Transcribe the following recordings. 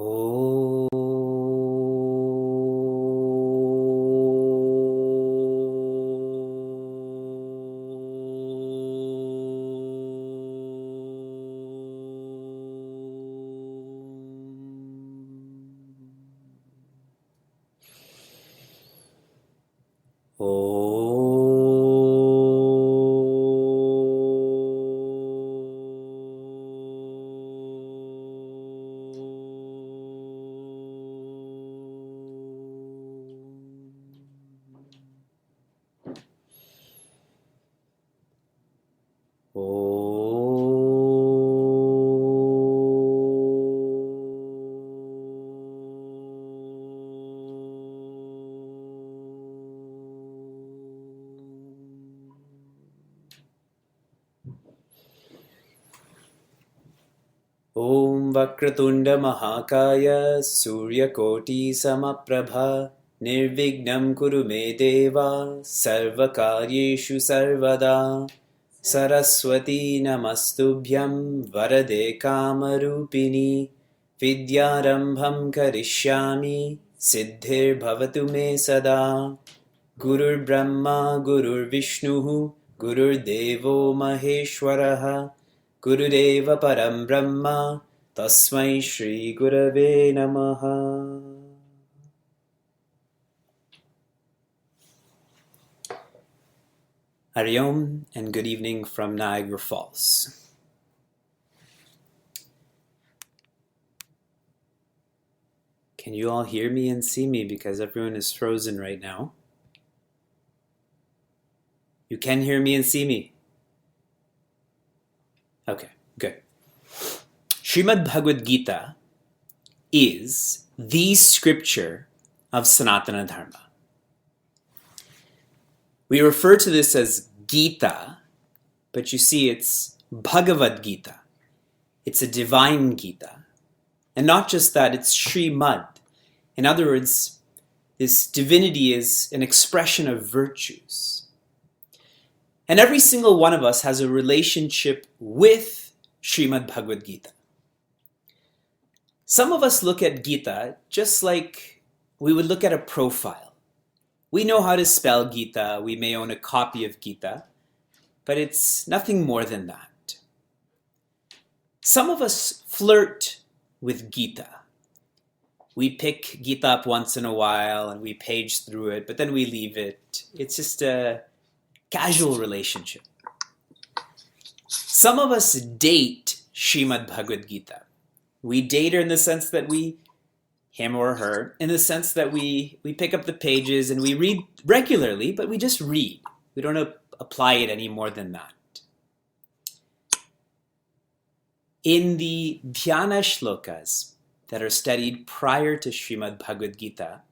Oh. Om Vakratunda Mahakaya Suryakoti Samaprabha Nirvignam Kuru Me Deva Sarvakaryeshu Sarvada Saraswati Namastubhyam Varade Kamarupini Vidyarambham Karishyami Siddhir Bhavatu Me Sada Gurur Brahma Gurur Vishnu Gurur Devo Maheshwaraha Gurudeva Param Brahma Tasmai Shri Gurave Namaha. Hari Om and good evening from Niagara Falls. Can you all hear me and see me because everyone is frozen right now? You can hear me and see me? Okay, good. Srimad Bhagavad Gita is the scripture of Sanatana Dharma. We refer to this as Gita, but you see it's Bhagavad Gita. It's a divine Gita. And not just that, it's Srimad. In other words, this divinity is an expression of virtues. And every single one of us has a relationship with Srimad Bhagavad Gita. Some of us look at Gita just like we would look at a profile. We know how to spell Gita, we may own a copy of Gita, but it's nothing more than that. Some of us flirt with Gita. We pick Gita up once in a while and we page through it, but then we leave it. It's just a casual relationship. Some of us date Srimad Bhagavad Gita. We date her in the sense that him or her, in the sense that we pick up the pages and we read regularly, but we just read. We don't apply it any more than that. In the dhyana shlokas that are studied prior to Srimad Bhagavad Gita,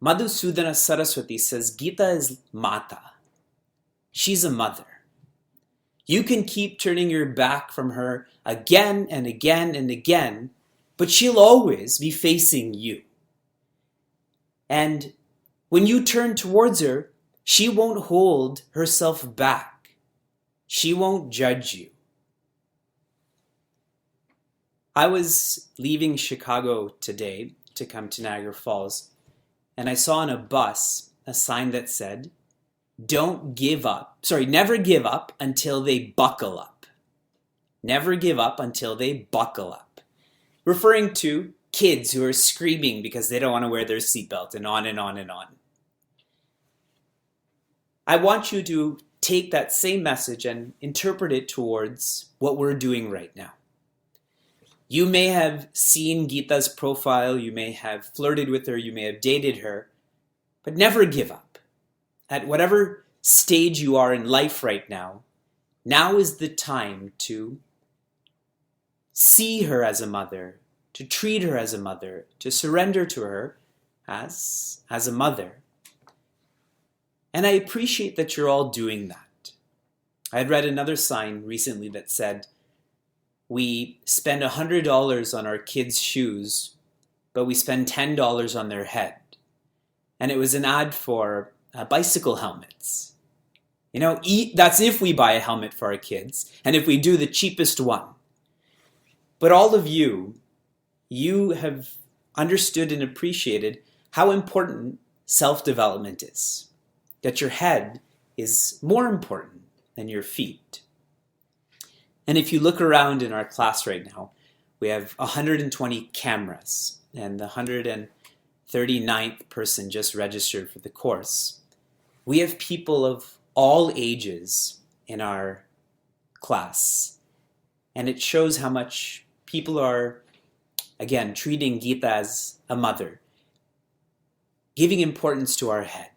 Madhusudana Saraswati says Gita is Mata. She's a mother. You can keep turning your back from her again and again and again, but she'll always be facing you. And when you turn towards her, she won't hold herself back. She won't judge you. I was leaving Chicago today to come to Niagara Falls, and I saw on a bus a sign that said, never give up until they buckle up. Never give up until they buckle up. Referring to kids who are screaming because they don't want to wear their seatbelt, and on and on and on. I want you to take that same message and interpret it towards what we're doing right now. You may have seen Gita's profile, you may have flirted with her, you may have dated her, but never give up. At whatever stage you are in life right now is the time to see her as a mother, to treat her as a mother, to surrender to her as a mother. And I appreciate that you're all doing that. I had read another sign recently that said, we spend $100 on our kids' shoes, but we spend $10 on their head. And it was an ad for bicycle helmets. You know, that's if we buy a helmet for our kids, and if we do, the cheapest one. But all of you you have understood and appreciated how important self-development is. That your head is more important than your feet. And if you look around in our class right now, we have 120 cameras, and the 139th person just registered for the course. We have people of all ages in our class, and it shows how much people are, again, treating Gita as a mother, giving importance to our head.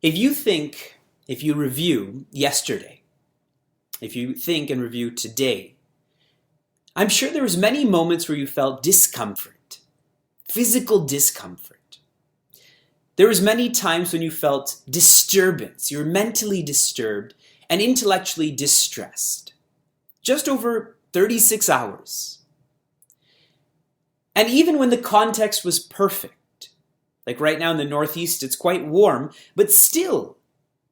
If you review yesterday, if you think and review today, I'm sure there was many moments where you felt discomfort, physical discomfort. There was many times when you felt disturbance. You were mentally disturbed and intellectually distressed. Just over 36 hours. And even when the context was perfect, like right now in the Northeast, it's quite warm, but still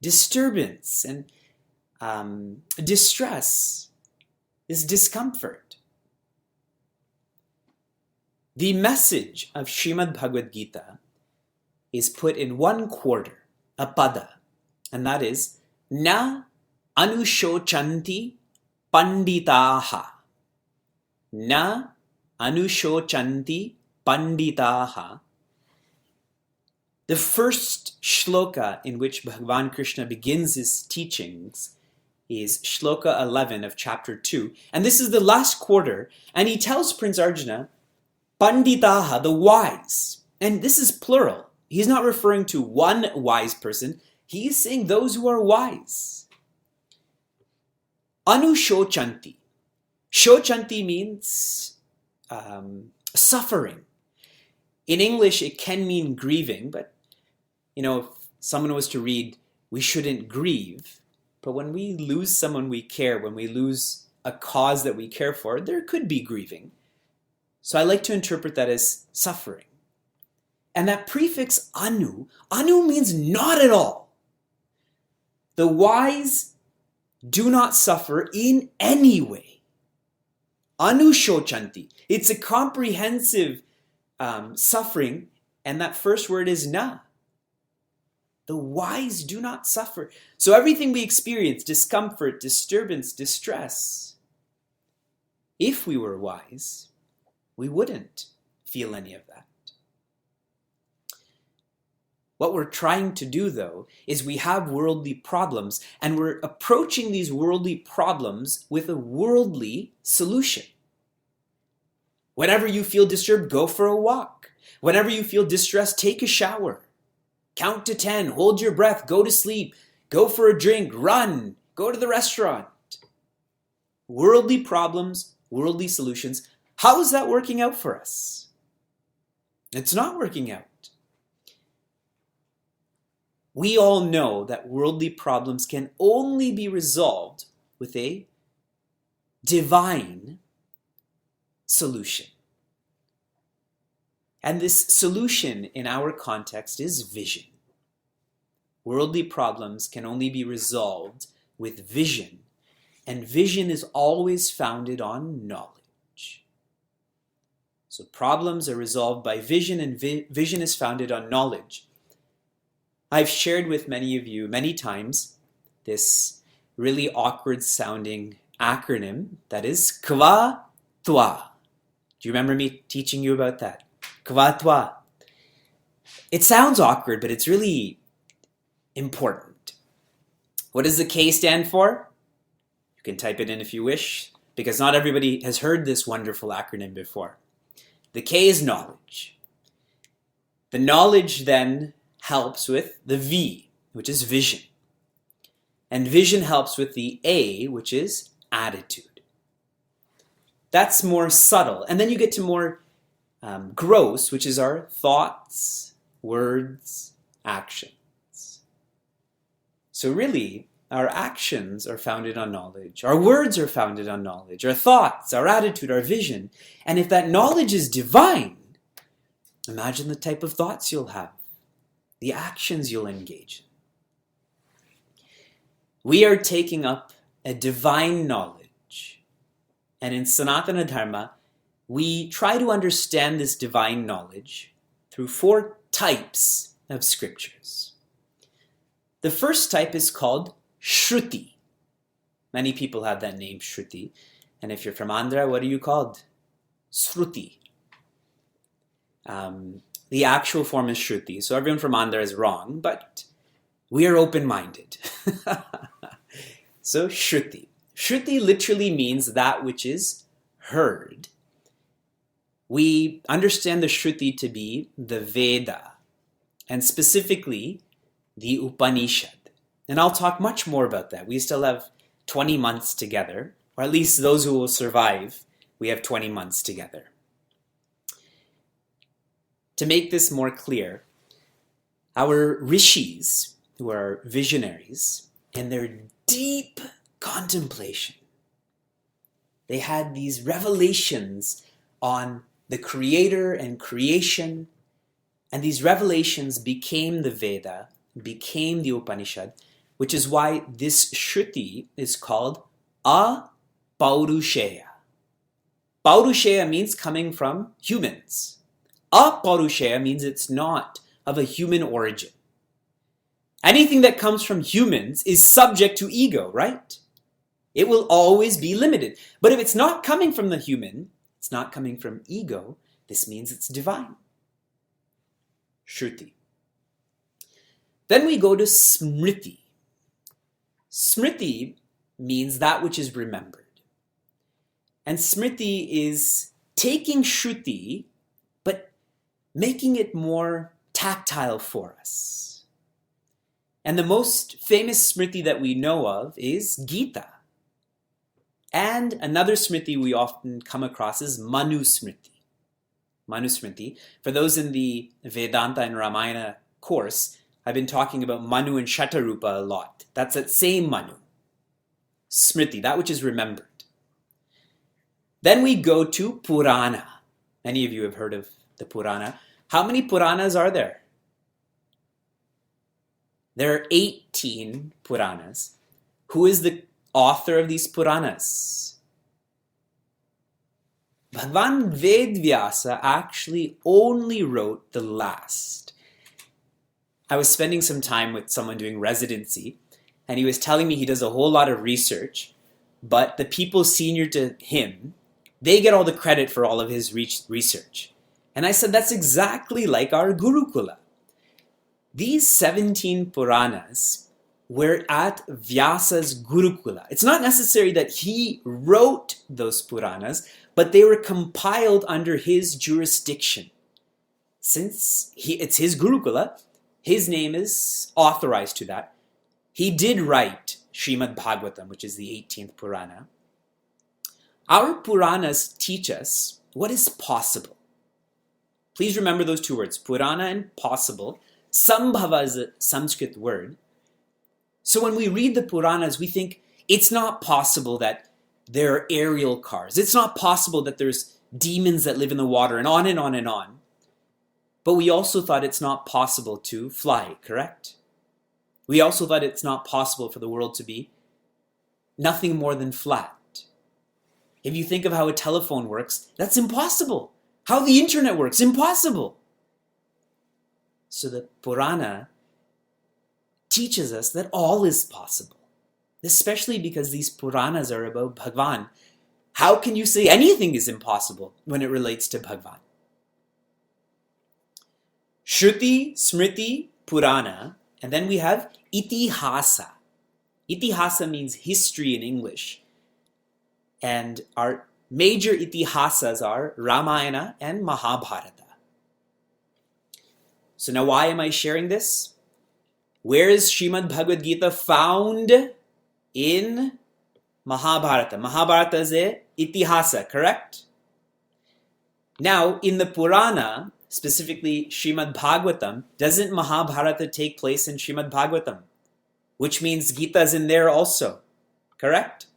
disturbance and distress is discomfort. The message of Srimad Bhagavad Gita is put in one quarter, a pada, and that is, na anushochanti panditaha. Na anushochanti panditaha. The first shloka in which Bhagavan Krishna begins his teachings is shloka 11 of chapter 2. And this is the last quarter, and he tells Prince Arjuna, panditaha, the wise. And this is plural. He's not referring to one wise person. He is saying those who are wise. Anushochanti. Shochanti means suffering. In English, it can mean grieving, but if someone was to read, we shouldn't grieve. But when we lose someone we care, when we lose a cause that we care for, there could be grieving. So I like to interpret that as suffering. And that prefix anu means not at all. The wise do not suffer in any way. Anushochanti. It's a comprehensive suffering, and that first word is na. The wise do not suffer. So everything we experience, discomfort, disturbance, distress, if we were wise, we wouldn't feel any of that. What we're trying to do, though, is we have worldly problems, and we're approaching these worldly problems with a worldly solution. Whenever you feel disturbed, go for a walk. Whenever you feel distressed, take a shower. Count to 10, hold your breath, go to sleep, go for a drink, run, go to the restaurant. Worldly problems, worldly solutions. How is that working out for us? It's not working out. We all know that worldly problems can only be resolved with a divine solution. And this solution in our context is vision. Worldly problems can only be resolved with vision, and vision is always founded on knowledge. So problems are resolved by vision, and vision is founded on knowledge. I've shared with many of you many times this really awkward sounding acronym that is Kva Twa. Do you remember me teaching you about that? Kva Twa. It sounds awkward, but it's really important. What does the K stand for? You can type it in if you wish, because not everybody has heard this wonderful acronym before. The K is knowledge. The knowledge then helps with the V, which is vision. And vision helps with the A, which is attitude. That's more subtle. And then you get to more gross, which is our thoughts, words, actions. So really, our actions are founded on knowledge. Our words are founded on knowledge. Our thoughts, our attitude, our vision. And if that knowledge is divine, imagine the type of thoughts you'll have, the actions you'll engage in. We are taking up a divine knowledge And in Sanatana Dharma, we try to understand this divine knowledge through 4 types of scriptures. The first type is called Shruti. Many people have that name, Shruti. And if you're from Andhra, what are you called? Sruti. The actual form is Shruti. So everyone from Andhra is wrong, but we are open-minded. So Shruti. Shruti literally means that which is heard. We understand the Shruti to be the Veda, and specifically the Upanishad. And I'll talk much more about that. We still have 20 months together, or at least those who will survive, we have 20 months together. To make this more clear, our rishis, who are visionaries, in their deep contemplation, they had these revelations on the Creator and creation, and these revelations became the Veda, became the Upanishad, which is why this Shruti is called Apaurushaya. Paurushaya means coming from humans. Apaurushaya means it's not of a human origin. Anything that comes from humans is subject to ego, right? It will always be limited. But if it's not coming from the human, it's not coming from ego, this means it's divine. Shruti. Then we go to Smriti. Smriti means that which is remembered. And Smriti is taking Shruti, but making it more tactile for us. And the most famous Smriti that we know of is Gita. And another Smriti we often come across is Manu Smriti. Manu Smriti. For those in the Vedanta and Ramayana course, I've been talking about Manu and Shatarupa a lot. That's that same Manu. Smriti, that which is remembered. Then we go to Purana. Many of you have heard of the Purana. How many Puranas are there? There are 18 Puranas. Who is the author of these Puranas? Bhagavan Vedvyasa actually only wrote the last. I was spending some time with someone doing residency, and he was telling me he does a whole lot of research, but the people senior to him, they get all the credit for all of his research. And I said, that's exactly like our Gurukula. These 17 Puranas were at Vyasa's Gurukula. It's not necessary that he wrote those Puranas, but they were compiled under his jurisdiction. Since it's his Gurukula, his name is authorized to that. He did write Srimad Bhagavatam, which is the 18th Purana. Our Puranas teach us what is possible. Please remember those 2 words, Purana and possible. Sambhava is a Sanskrit word. So when we read the Puranas, we think it's not possible that there are aerial cars. It's not possible that there's demons that live in the water, and on and on and on. But we also thought it's not possible to fly, correct? We also thought it's not possible for the world to be nothing more than flat. If you think of how a telephone works, that's impossible. How the internet works, impossible. So the Purana teaches us that all is possible, especially because these Puranas are about Bhagavan. How can you say anything is impossible when it relates to Bhagavan? Shruti, Smriti, Purana, and then we have Itihasa. Itihasa means history in English. And our major itihasas are Ramayana and Mahabharata. So now why am I sharing this? Where is Srimad Bhagavad Gita found? In Mahabharata. Mahabharata is a itihasa, correct? Now, in the Purana, specifically Srimad Bhagavatam, doesn't Mahabharata take place in Srimad Bhagavatam? Which means Gita is in there also, correct?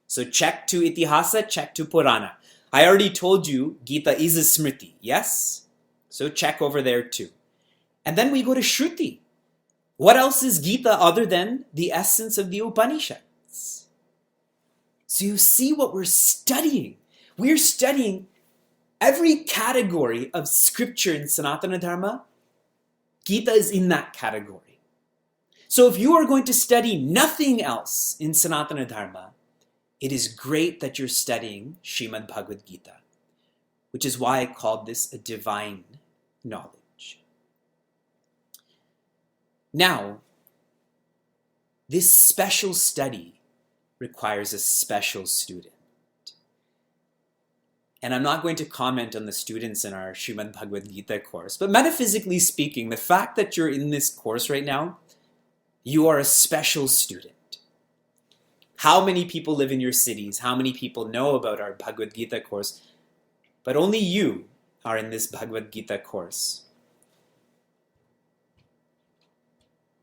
So check to Itihasa, check to Purana. I already told you Gita is a Smriti, yes? So check over there too. And then we go to Shruti. What else is Gita other than the essence of the Upanishads? So you see what we're studying. We're studying every category of scripture in Sanatana Dharma. Gita is in that category. So if you are going to study nothing else in Sanatana Dharma, it is great that you're studying Srimad Bhagavad Gita, which is why I called this a divine knowledge. Now, this special study requires a special student. And I'm not going to comment on the students in our Srimad Bhagavad Gita course, but metaphysically speaking, the fact that you're in this course right now, you are a special student. How many people live in your cities? How many people know about our Bhagavad Gita course? But only you are in this Bhagavad Gita course.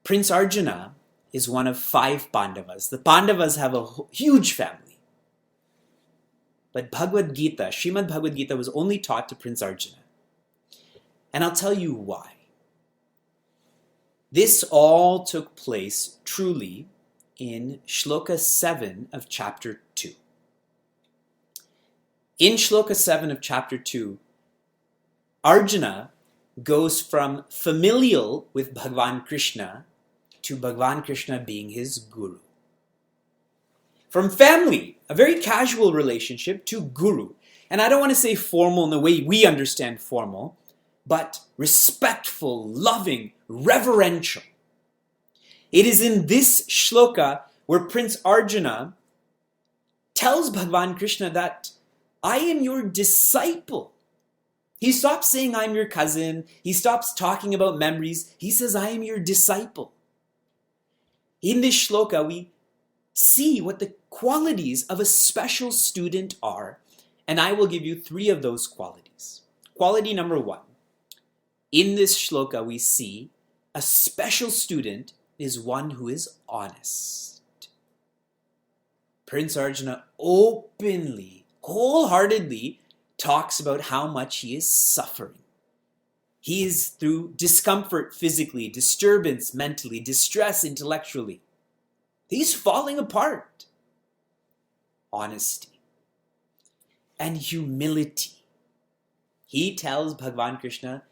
Prince Arjuna is one of 5 Pandavas. The Pandavas have a huge family. But Bhagavad Gita, Srimad Bhagavad Gita, was only taught to Prince Arjuna. And I'll tell you why. This all took place truly in Shloka 7 of chapter 2. In Shloka 7 of chapter 2, Arjuna goes from familial with Bhagavan Krishna to Bhagavan Krishna being his guru. From family, a very casual relationship, to guru. And I don't want to say formal in the way we understand formal, but respectful, loving, reverential. It is in this shloka where Prince Arjuna tells Bhagavan Krishna that I am your disciple. He stops saying I'm your cousin. He stops talking about memories. He says I am your disciple. In this shloka, we see what the qualities of a special student are, and I will give you 3 of those qualities. Quality number 1. In this shloka, we see a special student is one who is honest. Prince Arjuna openly, wholeheartedly talks about how much he is suffering. He is through discomfort physically, disturbance mentally, distress intellectually. He's falling apart. Honesty and humility. He tells Bhagavan Krishna,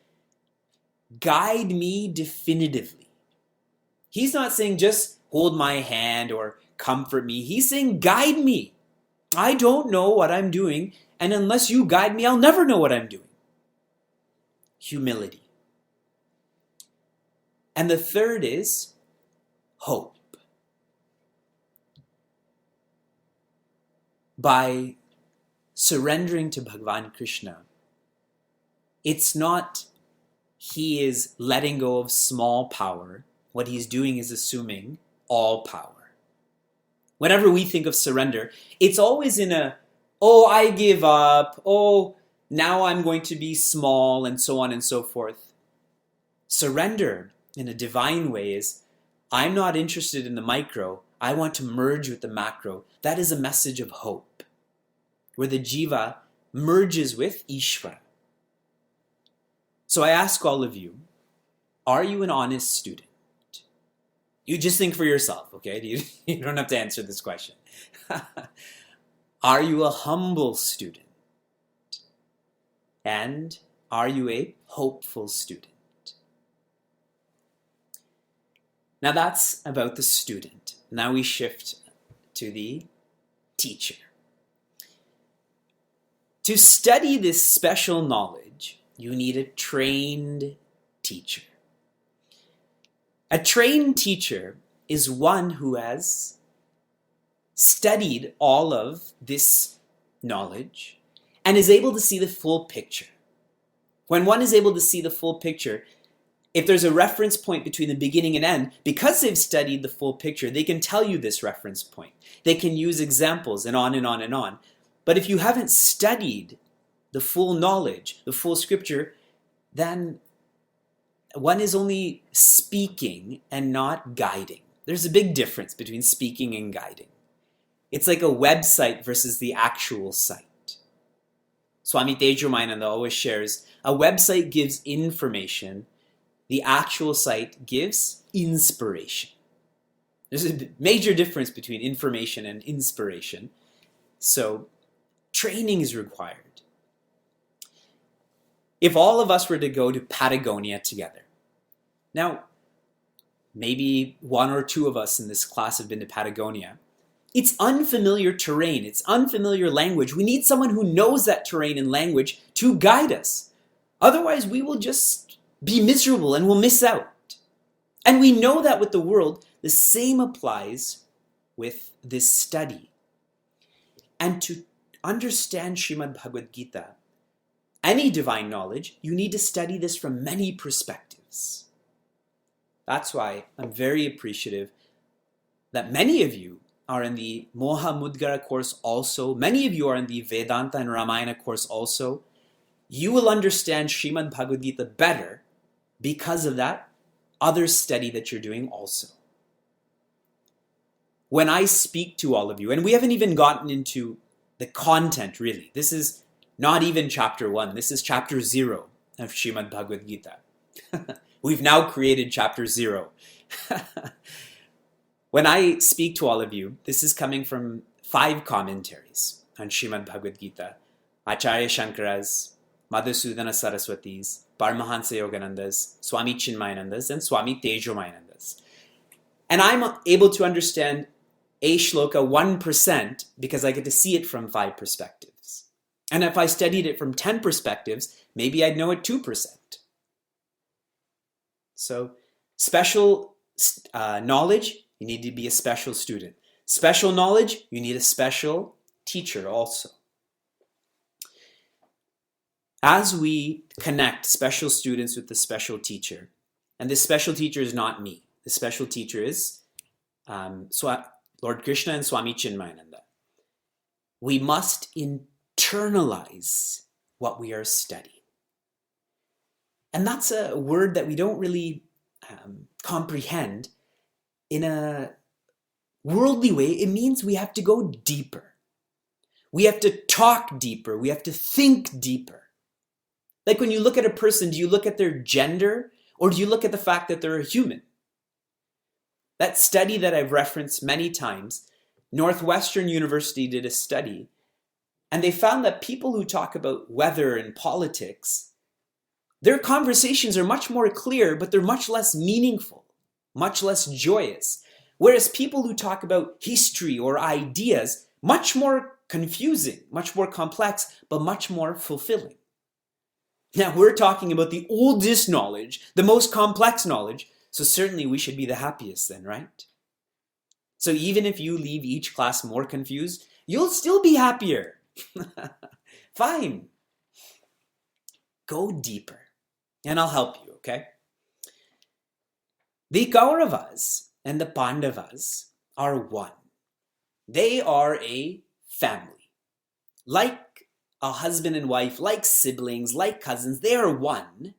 guide me definitively. He's not saying just hold my hand or comfort me. He's saying guide me. I don't know what I'm doing, and unless you guide me, I'll never know what I'm doing. Humility. And the third is hope. By surrendering to Bhagavan Krishna, it's not he is letting go of small power. What he's doing is assuming all power. Whenever we think of surrender, it's always in a, oh, I give up, oh, now I'm going to be small, and so on and so forth. Surrender in a divine way is, I'm not interested in the micro, I want to merge with the macro. That is a message of hope, where the jiva merges with Ishvara. So I ask all of you, are you an honest student? You just think for yourself, okay? You don't have to answer this question. Are you a humble student? And are you a hopeful student? Now that's about the student. Now we shift to the teacher. To study this special knowledge, you need a trained teacher. A trained teacher is one who has studied all of this knowledge and is able to see the full picture. When one is able to see the full picture, if there's a reference point between the beginning and end, because they've studied the full picture, they can tell you this reference point. They can use examples and on and on and on. But if you haven't studied the full knowledge, the full scripture, then one is only speaking and not guiding. There's a big difference between speaking and guiding. It's like a website versus the actual site. Swami Tejomayananda always shares, a website gives information, the actual site gives inspiration. There's a major difference between information and inspiration. So training is required. If all of us were to go to Patagonia together, now maybe one or two of us in this class have been to Patagonia. It's unfamiliar terrain. It's unfamiliar language. We need someone who knows that terrain and language to guide us. Otherwise, we will just be miserable and we'll miss out. And we know that with the world, the same applies with this study. And to understand Srimad Bhagavad Gita, any divine knowledge, you need to study this from many perspectives. That's why I'm very appreciative that many of you are in the Moha Mudgara course also. Many of you are in the Vedanta and Ramayana course also. You will understand Srimad Bhagavad Gita better because of that other study that you're doing also. When I speak to all of you, and we haven't even gotten into the content really. This is not even chapter 1. This is chapter 0 of Srimad Bhagavad Gita. We've now created chapter 0. When I speak to all of you, this is coming from 5 commentaries on Srimad Bhagavad Gita. Acharya Shankara's, Madhusudana Saraswati's, Paramahansa Yogananda's, Swami Chinmayananda's, and Swami Tejomayananda's. And I'm able to understand a shloka 1% because I get to see it from 5 perspectives. And if I studied it from 10 perspectives, maybe I'd know it 2%. So special knowledge, you need to be a special student. Special knowledge, you need a special teacher also. As we connect special students with the special teacher, and this special teacher is not me. The special teacher is Lord Krishna and Swami Chinmayananda. We must internalize what we are studying. And that's a word that we don't really comprehend. In a worldly way, it means we have to go deeper. We have to talk deeper. We have to think deeper. Like when you look at a person, do you look at their gender or do you look at the fact that they're a human? That study that I've referenced many times, Northwestern University did a study, and they found that people who talk about weather and politics, their conversations are much more clear, but they're much less meaningful, much less joyous. Whereas people who talk about history or ideas, much more confusing, much more complex, but much more fulfilling. Now we're talking about the oldest knowledge, the most complex knowledge, so certainly we should be the happiest then, right? So even if you leave each class more confused, you'll still be happier. Fine. Go deeper. And I'll help you, okay? The Kauravas and the Pandavas are one. They are a family. Like a husband and wife, like siblings, like cousins, they are one.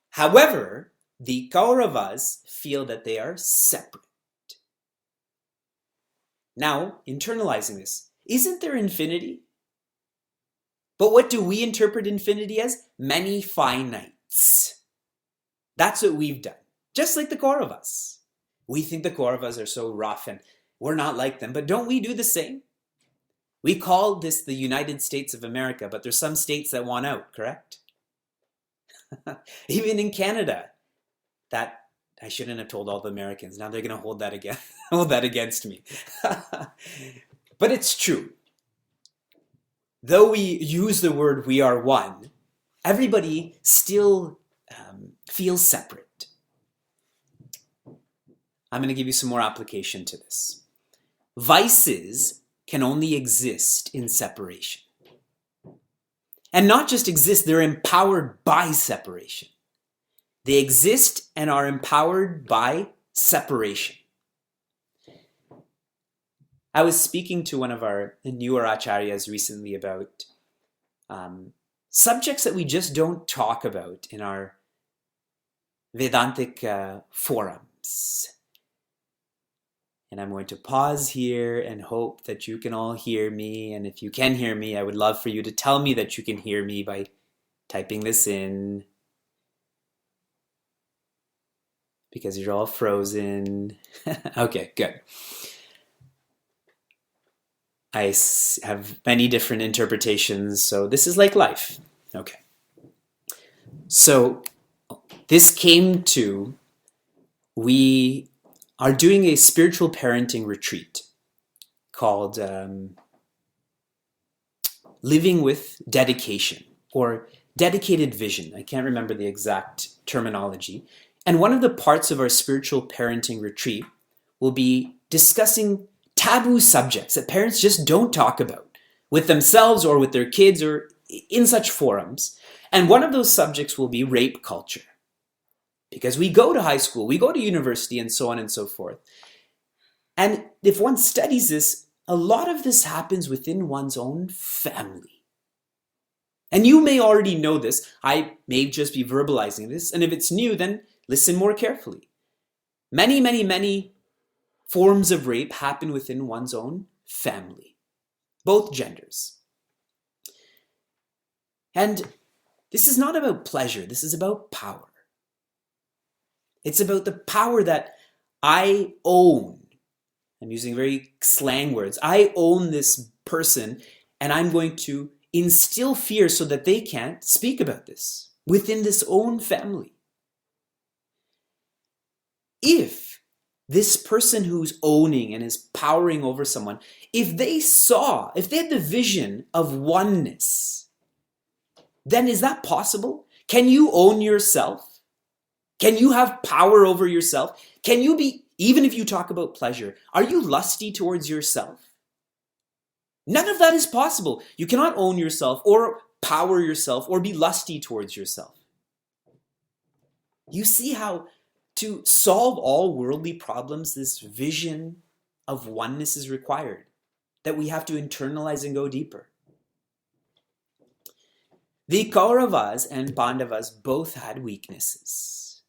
However, the Kauravas feel that they are separate. Now, internalizing this, isn't there infinity? But what do we interpret infinity as? Many finites. That's what we've done. Just like the Kauravas. We think the Kauravas are so rough and we're not like them, but don't we do the same? We call this the United States of America, but there's some states that want out, correct? Even in Canada, that I shouldn't have told all the Americans. Now they're going to hold that against me. But it's true. Though we use the word we are one, everybody still feels separate. I'm going to give you some more application to this. Vices can only exist in separation. And not just exist, they're empowered by separation. They exist and are empowered by separation. I was speaking to one of our newer acharyas recently about subjects that we just don't talk about in our Vedantic forums. And I'm going to pause here and hope that you can all hear me. And if you can hear me, I would love for you to tell me that you can hear me by typing this in. Because you're all frozen. Okay, good. have many different interpretations, so this is like life. Okay. So this came to, we are doing a spiritual parenting retreat called Living with Dedication, or Dedicated Vision. I can't remember the exact terminology. And one of the parts of our spiritual parenting retreat will be discussing taboo subjects that parents just don't talk about with themselves or with their kids or in such forums. And one of those subjects will be rape culture. Because we go to high school, we go to university, and so on and so forth. And if one studies this, a lot of this happens within one's own family. And you may already know this. I may just be verbalizing this. And if it's new, then listen more carefully. Many, many, many forms of rape happen within one's own family, both genders. And this is not about pleasure. This is about power. It's about the power that I own. I'm using very slang words. I own this person, and I'm going to instill fear so that they can't speak about this within this own family. If this person who's owning and is powering over someone, if they had the vision of oneness, then is that possible? Can you own yourself? Can you have power over yourself? Can you be, even if you talk about pleasure, are you lusty towards yourself? None of that is possible. You cannot own yourself or power yourself or be lusty towards yourself. You see how to solve all worldly problems, this vision of oneness is required, that we have to internalize and go deeper. The Kauravas and Pandavas both had weaknesses.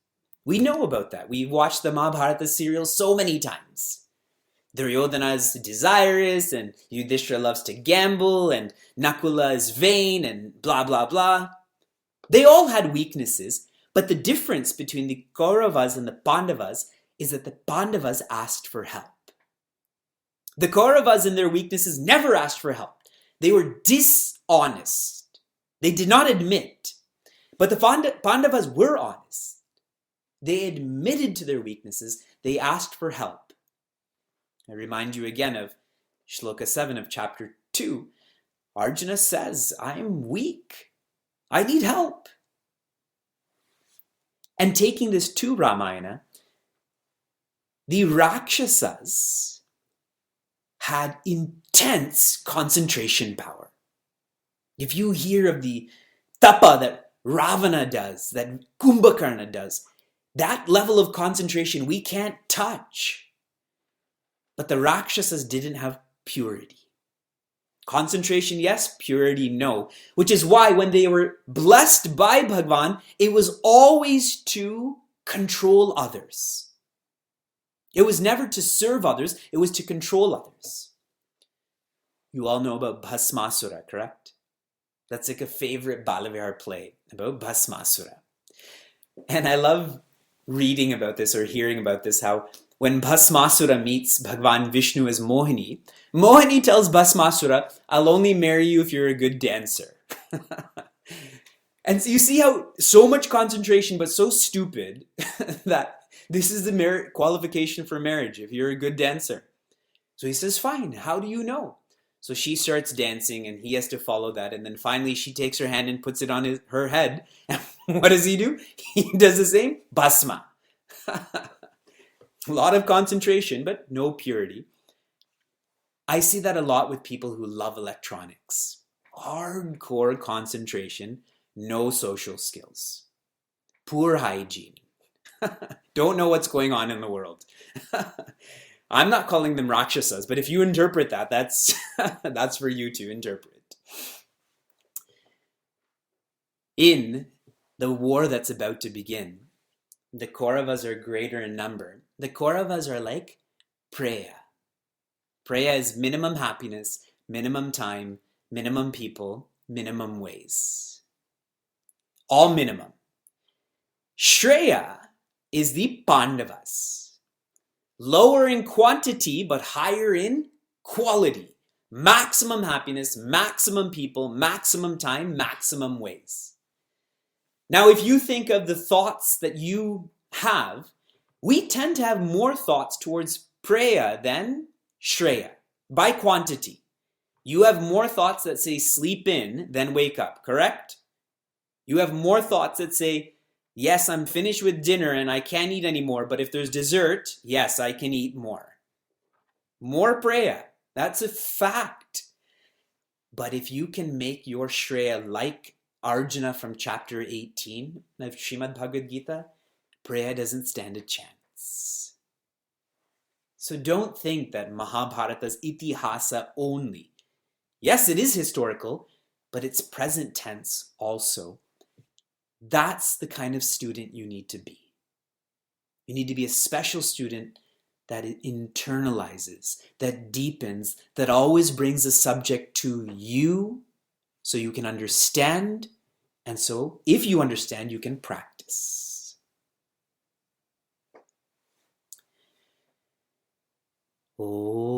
We know about that. We've watched the Mahabharata serial so many times. Duryodhana is desirous, and Yudhishthira loves to gamble, and Nakula is vain, and blah, blah, blah. They all had weaknesses, but the difference between the Kauravas and the Pandavas is that the Pandavas asked for help. The Kauravas in their weaknesses never asked for help. They were dishonest. They did not admit. But the Pandavas were honest. They admitted to their weaknesses. They asked for help. I remind you again of Shloka 7 of chapter 2. Arjuna says, I am weak. I need help. And taking this to Ramayana, the Rakshasas had intense concentration power. If you hear of the tapa that Ravana does, that Kumbhakarna does, that level of concentration we can't touch. But the Rakshasas didn't have purity. Concentration, yes. Purity, no. Which is why when they were blessed by Bhagavan, it was always to control others. It was never to serve others. It was to control others. You all know about Bhasmasura, correct? That's like a favorite Balavihar play about Bhasmasura. And I love reading about this or hearing about this, how when Bhasmasura meets Bhagavan Vishnu as Mohini, Mohini tells Bhasmasura, I'll only marry you if you're a good dancer. And so you see how so much concentration, but so stupid that this is the qualification for marriage, if you're a good dancer. So he says, fine, how do you know? So she starts dancing and he has to follow that. And then finally she takes her hand and puts it on her head. And what does he do? He does the same. Bhasma. A lot of concentration, but no purity. I see that a lot with people who love electronics. Hardcore concentration, no social skills. Poor hygiene. Don't know what's going on in the world. I'm not calling them Rakshasas, but if you interpret that, that's for you to interpret. In the war that's about to begin, the Kauravas are greater in number. The Kauravas are like preya. Preya is minimum happiness, minimum time, minimum people, minimum ways. All minimum. Shreya is the Pandavas. Lower in quantity, but higher in quality. Maximum happiness, maximum people, maximum time, maximum ways. Now, if you think of the thoughts that you have, we tend to have more thoughts towards preya than shreya, by quantity. You have more thoughts that say sleep in than wake up, correct? You have more thoughts that say, yes, I'm finished with dinner and I can't eat anymore, but if there's dessert, yes, I can eat more. More preya. That's a fact. But if you can make your shreya like Arjuna from chapter 18 of Srimad Bhagavad Gita, preya doesn't stand a chance. So don't think that Mahabharata's itihasa only. Yes, it is historical, but it's present tense also. That's the kind of student you need to be. You need to be a special student that it internalizes, that deepens, that always brings the subject to you so you can understand, and so if you understand, you can practice. Oh.